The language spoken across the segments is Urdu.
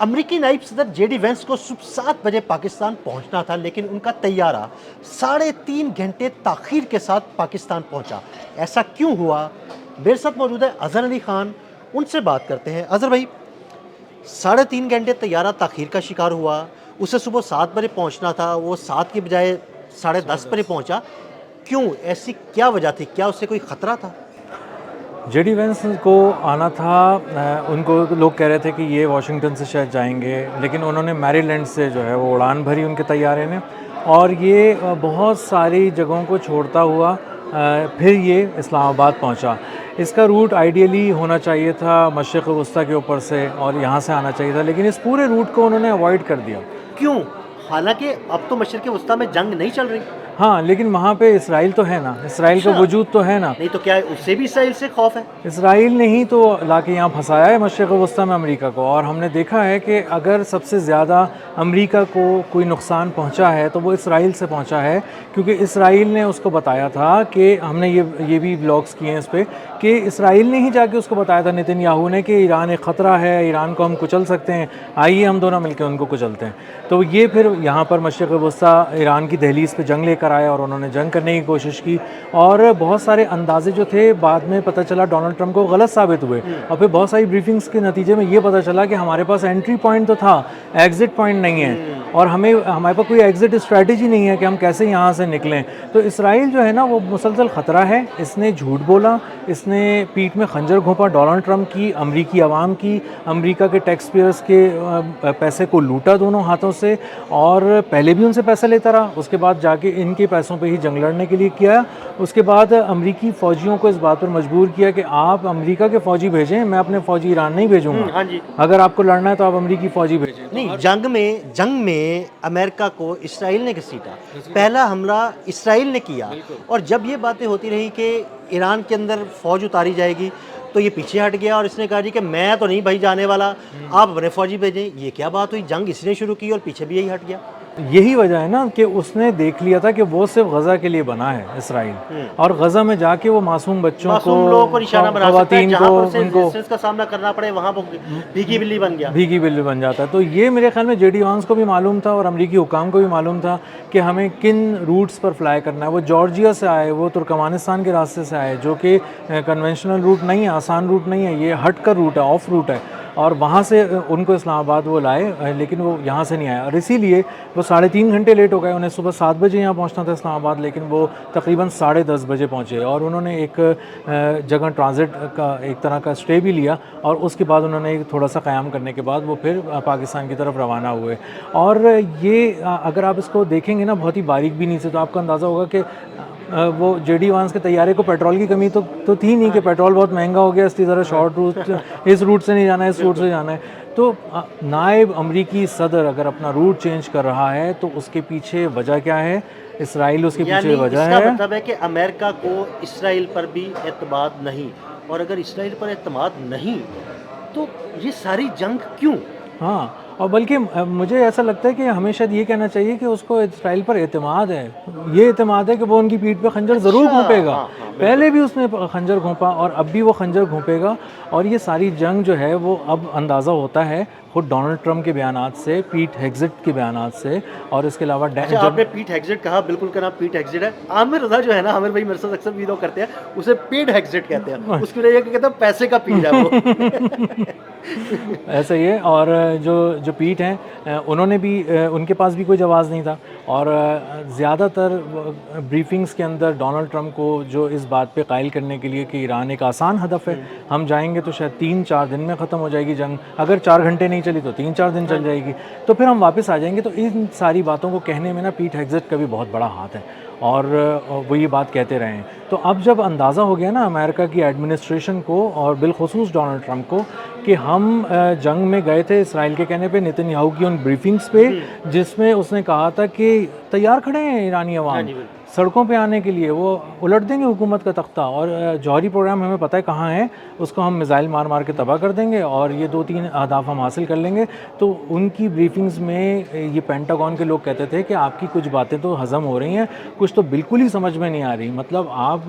امریکی نائب صدر جے ڈی وینس کو صبح 7 بجے پاکستان پہنچنا تھا، لیکن ان کا طیارہ 3.5 گھنٹے تاخیر کے ساتھ پاکستان پہنچا۔ ایسا کیوں ہوا؟ میرے ساتھ موجود ہے اظہر علی خان، ان سے بات کرتے ہیں۔ اظہر بھائی، 3.5 گھنٹے طیارہ تاخیر کا شکار ہوا، اسے صبح 7 بجے پہنچنا تھا، وہ 7 کی بجائے 10:30 بجے پہنچا، کیوں؟ ایسی کیا وجہ تھی؟ کیا اس سے کوئی خطرہ تھا؟ جے ڈی وینس کو آنا تھا، ان کو لوگ کہہ رہے تھے کہ یہ واشنگٹن سے شاید جائیں گے، لیکن انہوں نے میری لینڈ سے جو ہے وہ اڑان بھری ان کے طیارے نے، اور یہ بہت ساری جگہوں کو چھوڑتا ہوا پھر یہ اسلام آباد پہنچا۔ اس کا روٹ آئیڈیلی ہونا چاہیے تھا مشرق وسطیٰ کے اوپر سے اور یہاں سے آنا چاہیے تھا، لیکن اس پورے روٹ کو انہوں نے اوائڈ کر دیا۔ کیوں؟ حالانکہ اب تو مشرق وسطیٰ میں جنگ نہیں چل رہی۔ ہاں، لیکن وہاں پہ اسرائیل تو ہے نا، اسرائیل کا وجود تو ہے نا۔ نہیں تو کیا اس سے بھی اسرائیل سے خوف ہے؟ اسرائیل نے ہی تو لا کے یہاں پھنسایا ہے مشرق وسطیٰ میں امریکہ کو، اور ہم نے دیکھا ہے کہ اگر سب سے زیادہ امریکہ کو کوئی نقصان پہنچا ہے تو وہ اسرائیل سے پہنچا ہے، کیونکہ اسرائیل نے اس کو بتایا تھا کہ ہم نے یہ بھی بلاگز کیے ہیں اس پہ کہ اسرائیل نے ہی جا کے اس کو بتایا تھا نتن یاہو نے کہ ایران ایک خطرہ ہے، ایران کو ہم کچل سکتے ہیں، آئیے ہم دونوں مل کے ان کو کچلتے ہیں۔ تو یہ پھر یہاں پر مشرق وسطیٰ ایران کی دہلیز پہ جنگ لے کر آیا اور انہوں نے جنگ کرنے کی کوشش کی، اور بہت سارے اندازے جو تھے بعد میں پتہ چلا ڈونلڈ ٹرمپ کو غلط ثابت ہوئے، اور پھر بہت ساری بریفنگز کے نتیجے میں یہ پتہ چلا کہ ہمارے پاس انٹری پوائنٹ تو تھا، ایگزٹ پوائنٹ نہیں ہے، اور ہمارے پاس کوئی ایگزٹ اسٹریٹجی نہیں ہے کہ ہم کیسے یہاں سے نکلیں۔ تو اسرائیل جو ہے نا وہ مسلسل خطرہ ہے، اس نے جھوٹ بولا، اس نے پیٹھ میں خنجر گھونپا ڈونلڈ ٹرمپ کی، امریکی عوام کی، امریکہ کے ٹیکس پیئرز کے پیسے کو لوٹا دونوں ہاتھوں سے، اور پہلے بھی ان سے پیسہ لیتا رہا، اس کے بعد جا کے ان کے پیسوں پہ ہی جنگ لڑنے کے لیے کیا۔ اس کے بعد امریکی فوجیوں کو اس بات پر مجبور کیا کہ آپ امریکہ کے فوجی بھیجیں، میں اپنے فوجی ایران نہیں بھیجوں گا، اگر آپ کو لڑنا ہے تو آپ امریکی فوجی بھیجیں۔ نہیں، جنگ میں امریکہ کو اسرائیل نے گھسیٹا، پہلا حملہ اسرائیل نے کیا، اور جب یہ باتیں ہوتی رہی کہ ایران کے اندر فوج اتاری جائے گی تو یہ پیچھے ہٹ گیا، اور اس نے کہا جی کہ میں تو نہیں بھائی جانے والا، آپ اپنے فوجی بھیجیں۔ یہ کیا بات ہوئی؟ جنگ اس نے شروع کی اور پیچھے بھی یہی ہٹ گیا۔ یہی وجہ ہے نا کہ اس نے دیکھ لیا تھا کہ وہ صرف غزہ کے لیے بنا ہے اسرائیل، اور غزہ میں جا کے وہ معصوم بچوں کو، لوگوں کو نشانہ بنا سکتا ہے، خواتین جہاں کو، پر اسے ان کو ریزسٹنس کا سامنا کرنا پڑے وہاں وہ بھیگی بلی بن گیا۔ بھیگی بلی بن جاتا ہے۔ تو یہ میرے خیال میں جے ڈی وانس کو بھی معلوم تھا اور امریکی حکام کو بھی معلوم تھا کہ ہمیں کن روٹس پر فلائی کرنا ہے۔ وہ جارجیا سے آئے، وہ ترکمانستان کے راستے سے آئے، جو کہ کنونشنل روٹ نہیں ہے، آسان روٹ نہیں ہے، یہ ہٹ کر روٹ ہے، آف روٹ ہے، اور وہاں سے ان کو اسلام آباد وہ لائے، لیکن وہ یہاں سے نہیں آیا، اور اسی لیے وہ 3.5 گھنٹے لیٹ ہو گئے۔ انہیں صبح 7 بجے یہاں پہنچنا تھا اسلام آباد، لیکن وہ تقریباً 10:30 بجے پہنچے، اور انہوں نے ایک جگہ ٹرانزٹ کا ایک طرح کا اسٹے بھی لیا، اور اس کے بعد انہوں نے ایک تھوڑا سا قیام کرنے کے بعد وہ پھر پاکستان کی طرف روانہ ہوئے۔ اور یہ اگر آپ اس کو دیکھیں گے نا بہت ہی باریک بینی سے، تو آپ کو اندازہ ہوگا کہ وہ جے ڈی وانس کے طیارے کو پیٹرول کی کمی تو تھی نہیں کہ پیٹرول بہت مہنگا ہو گیا، اس لیے ذرا شارٹ روٹ، اس روٹ سے نہیں جانا ہے، اس روٹ سے جانا ہے۔ تو نائب امریکی صدر اگر اپنا روٹ چینج کر رہا ہے تو اس کے پیچھے وجہ کیا ہے؟ اسرائیل اس کے پیچھے وجہ ہے۔ اس کا مطلب ہے کہ امریکہ کو اسرائیل پر بھی اعتماد نہیں، اور اگر اسرائیل پر اعتماد نہیں تو یہ ساری جنگ کیوں؟ ہاں، اور بلکہ مجھے ایسا لگتا ہے کہ ہمیں شاید یہ کہنا چاہیے کہ اس کو اسرائیل پر اعتماد ہے، یہ اعتماد ہے کہ وہ ان کی پیٹھ پہ خنجر ضرور گھونپے گا، پہلے بھی اس نے خنجر گھونپا اور اب بھی وہ خنجر گھونپے گا، اور یہ ساری جنگ جو ہے وہ اب اندازہ ہوتا ہے خود ڈونلڈ ٹرمپ کے بیانات سے، پیٹ ہیگزٹ کے بیانات سے، اور اس کے علاوہ آپ نے پیٹ ہیگزٹ کہا، بالکل کا نام پیٹ ہیگزٹ ہے۔ عامر رضا جو ہے نا، عامر بھائی میرے ساتھ اکثر ویڈیو کرتے ہیں، اسے پیٹ ہیگزٹ کہتے ہیں، اس کی وجہ یہ کہ کہتے ہیں پیسے کا پیٹ ہے وہ۔ ایسا ہی ہے، اور جو پیٹ ہیں انہوں نے بھی، ان کے پاس بھی کوئی جواز نہیں تھا، اور زیادہ تر بریفنگز کے اندر ڈونلڈ ٹرمپ کو جو اس بات پہ قائل کرنے کے لیے کہ ایران ایک آسان ہدف ہے، ہم جائیں گے تو شاید 3-4 دن میں ختم ہو جائے گی جنگ، اگر 4 گھنٹے نہیں چلی تو 3-4 دن چل جائے گی، تو پھر ہم واپس آ جائیں گے۔ تو ان ساری باتوں کو کہنے میں نا پیٹ ہیگزٹ کا بھی بہت بڑا ہاتھ ہے، اور وہ یہ بات کہتے رہے ہیں۔ تو اب جب اندازہ ہو گیا نا امریکہ کی ایڈمنسٹریشن کو اور بالخصوص ڈونلڈ ٹرمپ کو کہ ہم جنگ میں گئے تھے اسرائیل کے کہنے پہ، نتن یاہو کی ان بریفنگز پہ، جس میں اس نے کہا تھا کہ تیار کھڑے ہیں ایرانی عوام، سڑکوں پہ آنے کے لیے وہ الٹ دیں گے حکومت کا تختہ، اور جوہری پروگرام ہمیں پتہ ہے کہاں ہے، اس کو ہم میزائل مار مار کے تباہ کر دیں گے اور یہ 2-3 اہداف ہم حاصل کر لیں گے۔ تو ان کی بریفنگز میں یہ پینٹاگون کے لوگ کہتے تھے کہ آپ کی کچھ باتیں تو ہضم ہو رہی ہیں، کچھ تو بالکل ہی سمجھ میں نہیں آ رہی، مطلب آپ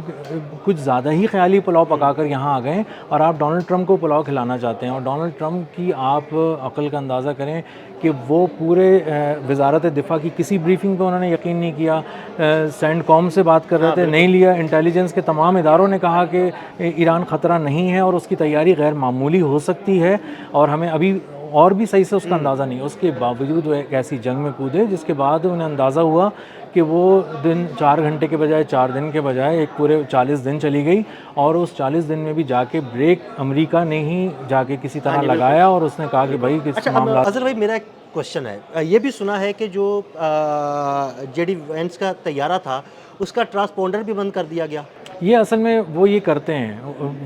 کچھ زیادہ ہی خیالی پلاؤ پکا کر یہاں آ گئے ہیں اور آپ ڈونلڈ ٹرمپ کو پلاؤ کھلانا چاہتے ہیں۔ اور ڈونلڈ ٹرمپ کی آپ عقل کا اندازہ کریں کہ وہ پورے وزارت دفاع کی کسی بریفنگ پہ انہوں نے یقین نہیں کیا، سینڈ کام سے بات کر رہے تھے، نہیں لیا، انٹیلیجنس کے تمام اداروں نے کہا کہ ایران خطرہ نہیں ہے اور اس کی تیاری غیر معمولی ہو سکتی ہے اور ہمیں ابھی اور بھی صحیح سے اس کا اندازہ نہیں۔ اس کے باوجود وہ ایک ایسی جنگ میں کودے جس کے بعد انہیں اندازہ ہوا کہ وہ دن 4 گھنٹے کے بجائے 4 دن کے بجائے ایک پورے 40 دن چلی گئی، اور اس 40 دن میں بھی جا کے بریک امریکہ نے ہی جا کے کسی طرح لگایا اور اس نے کہا کہ بھائی کس اچھا، معاملات۔ اظہر بھائی میرا ایک کوشچن ہے، یہ بھی سنا ہے کہ جو جے ڈی وینس کا طیارہ تھا اس کا ٹرانسپونڈر بھی بند کر دیا گیا۔ یہ اصل میں وہ یہ کرتے ہیں،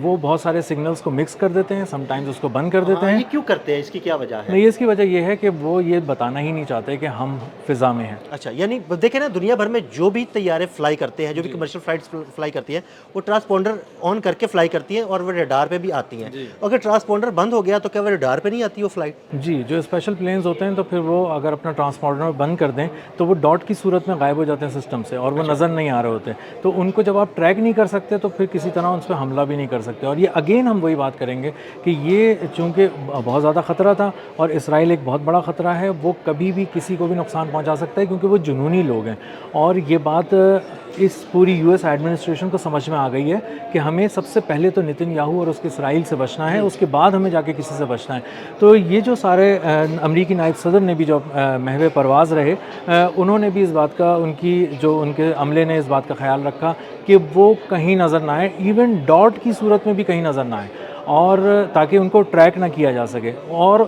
وہ بہت سارے سگنلز کو مکس کر دیتے ہیں، سم ٹائمز اس کو بند کر دیتے ہیں۔ یہ کیوں کرتے ہیں، اس کی کیا وجہ ہے؟ نہیں، اس کی وجہ یہ ہے کہ وہ یہ بتانا ہی نہیں چاہتے کہ ہم فضا میں ہیں۔ اچھا، یعنی دیکھیں نا، دنیا بھر میں جو بھی طیارے فلائی کرتے ہیں، جو بھی کمرشل فلائٹس فلائی کرتی ہیں، وہ ٹرانسپونڈر آن کر کے فلائی کرتی ہیں اور وہ ریڈار پہ بھی آتی ہیں۔ اگر ٹرانسپونڈر بند ہو گیا تو کیا وہ ریڈار پہ نہیں آتی وہ فلائٹ؟ جی، جو اسپیشل پلینز ہوتے ہیں تو پھر وہ اگر اپنا ٹرانسپونڈر بند کر دیں تو وہ ڈاٹ کی صورت میں غائب ہو جاتے ہیں سسٹم سے اور وہ نظر نہیں آ رہے ہوتے، تو ان کو جب آپ ٹریک نہیں کر سکتے تو پھر کسی طرح ان پہ حملہ بھی نہیں کر سکتے۔ اور یہ اگین ہم وہی بات کریں گے کہ یہ چونکہ بہت زیادہ خطرہ تھا اور اسرائیل ایک بہت بڑا خطرہ ہے، وہ کبھی بھی کسی کو بھی نقصان پہنچا سکتا ہے کیونکہ وہ جنونی لوگ ہیں، اور یہ بات اس پوری یو ایس ایڈمنسٹریشن کو سمجھ میں آ گئی ہے کہ ہمیں سب سے پہلے تو نتن یاہو اور اس کے اسرائیل سے بچنا ہے، اس کے بعد ہمیں جا کے کسی سے بچنا ہے۔ تو یہ جو سارے امریکی نائب صدر نے بھی جو محو پرواز رہے، انہوں نے بھی اس بات کا، ان کے عملے نے اس بات کا خیال رکھا کہ وہ کہیں نظر نہ آئے، ایون ڈاٹ کی صورت میں بھی کہیں نظر نہ آئے، اور تاکہ ان کو ٹریک نہ کیا جا سکے، اور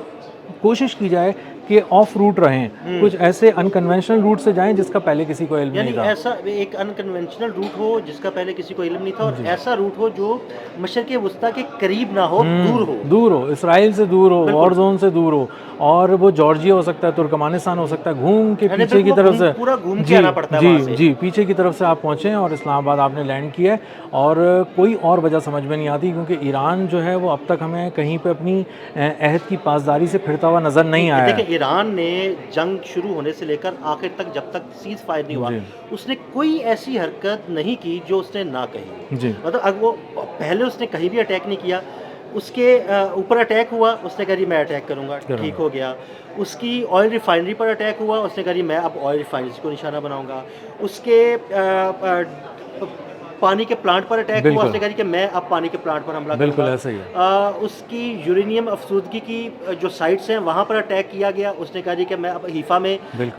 کوشش کی جائے کہ آف روٹ رہیں، کچھ ایسے انکنونشنل روٹ سے جائیں جس کا پہلے کسی کو علم نہیں تھا۔ یعنی ایسا ایک انکنونشنل روٹ ہو جس کا پہلے کسی کو علم نہیں تھا، اور ایسا روٹ ہو جو مشرق وسطیٰ کے قریب نہ ہو، دور ہو، اسرائیل سے دور ہو، وار زون سے دور ہو، اور وہ جارجیا ہو سکتا ہے، ترکمانستان ہو سکتا ہے، گھوم کے پیچھے کی طرف سے پورا گھوم کے آنا پڑتا ہے وہاں سے۔ جی پیچھے کی طرف سے آپ پہنچیں اور اسلام آباد آپ نے لینڈ کیا ہے، اور کوئی اور وجہ سمجھ میں نہیں آتی کیونکہ ایران جو ہے وہ اب تک ہمیں کہیں پہ اپنی عہد کی پاسداری سے پھرتا ہوا نظر نہیں آیا ہے۔ دیکھیں، ایران نے جنگ شروع ہونے سے لے کر آخر تک، جب تک سیز فائر نہیں ہوا، اس نے کوئی ایسی حرکت نہیں کی جو اس نے نہ کہی۔ مطلب اگر وہ پہلے اس نے کہیں بھی اٹیک نہیں کیا، اس کے اوپر اٹیک ہوا، اس نے کہا جی میں اٹیک کروں گا، ٹھیک ہو گیا۔ اس کی آئل ریفائنری پر اٹیک ہوا، اس نے کہا جی میں اب آئل ریفائنری کو نشانہ بناؤں گا۔ اس کے پانی کے پلانٹ پر اٹیک ہوا، اس نے کہا کہ میں اب پانی کے پلانٹ پر حملہ کروں گا۔ بالکل ایسا ہی ہے۔ اس کی یورینیم افسودگی کی جو سائٹس ہیں وہاں پر اٹیک کیا گیا، اس نے کہا جی کہ میں اب حیفا میں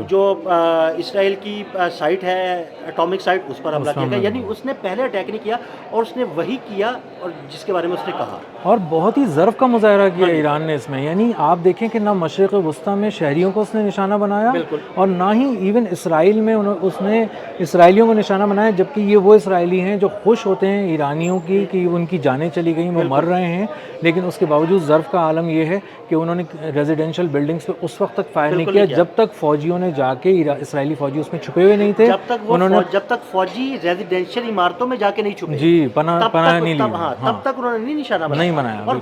جو اسرائیل کی سائٹ ہے، اٹامک سائٹ، اس پر حملہ کیا گیا۔ یعنی اس نے پہلے اٹیک نہیں کیا اور اس نے وہی کیا اور جس کے بارے میں اس نے کہا، اور بہت ہی ظرف کا مظاہرہ کیا ایران نے اس میں۔ یعنی آپ دیکھیں کہ نہ مشرق وسطیٰ میں شہریوں کو اس نے نشانہ بنایا، اور نہ ہی ایون اسرائیل میں اس نے اسرائیلیوں کو نشانہ بنایا، جبکہ یہ وہ اسرائیلی ہیں جو خوش ہوتے ہیں ایرانیوں کی کہ ان کی جانیں چلی گئیں، وہ مر رہے ہیں، لیکن اس کے باوجود ظرف کا عالم یہ ہے کہ انہوں نے ریزیڈینشیل بلڈنگز پہ اس وقت تک فائر نہیں کیا جب تک فوجیوں نے جا کے، اسرائیلی فوجی اس میں چھپے ہوئے نہیں تھے، جب تک فوجی ریزیڈینشیل عمارتوں میں جا کے نہیں چھپے، جی پناہ نہیں لی، تب تک انہوں نے نہیں نشانہ نہیں بنایا۔ اور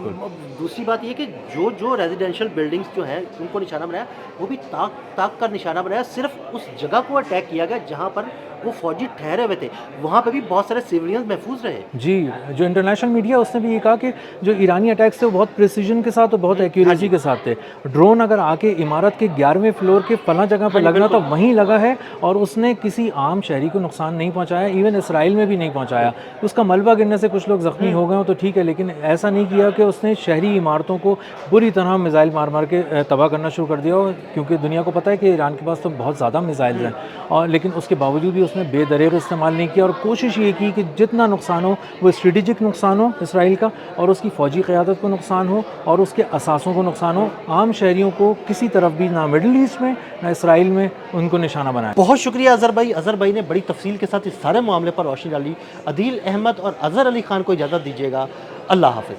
دوسری بات یہ کہ جو ریزیڈینشیل بلڈنگز جو ہیں ان کو نشانہ بنایا، وہ بھی تاک کر نشانہ بنایا، صرف اس جگہ کو اٹیک کیا گیا جہاں پر وہ فوجی ٹھہرے ہوئے تھے، وہاں پہ بھی بہت سارے سیولینز محفوظ رہے۔ جی، جو انٹرنیشنل میڈیا اس نے بھی یہ کہا کہ جو ایرانی اٹیکس تھے وہ بہت پریسیجن کے ساتھ اور بہت ایکیوریسی کے ساتھ تھے، ڈرون اگر آ کے عمارت کے 11ویں فلور کے فلاں جگہ پہ لگنا تو وہیں لگا ہے، اور اس نے کسی عام شہری کو نقصان نہیں پہنچایا، ایون اسرائیل میں بھی نہیں پہنچایا۔ اس کا ملبہ گرنے سے کچھ لوگ زخمی ہو گئے ہوں تو ٹھیک ہے، لیکن ایسا نہیں کیا کہ اس نے شہری عمارتوں کو بری طرح میزائل مار مار کے تباہ کرنا شروع کر دیا، کیونکہ دنیا کو پتہ ہے کہ ایران کے پاس تو بہت زیادہ میزائلز ہیں، اور لیکن اس کے باوجود بھی اس نے بے دریغ استعمال نہیں کیا، اور کوشش یہ کی کہ جتنا نقصان ہو وہ اسٹریٹجک نقصان ہو اسرائیل کا، اور اس کی فوجی قیادت کو نقصان ہو اور اس کے اثاثوں کو نقصان ہو، عام شہریوں کو کسی طرف بھی نہ مڈل ایسٹ میں نہ اسرائیل میں ان کو نشانہ بنایا۔ بہت شکریہ اظہر بھائی۔ اظہر بھائی نے بڑی تفصیل کے ساتھ اس سارے معاملے پر روشنی ڈالی۔ عدیل احمد اور اظہر علی خان کو اجازت دیجیے گا، اللہ حافظ۔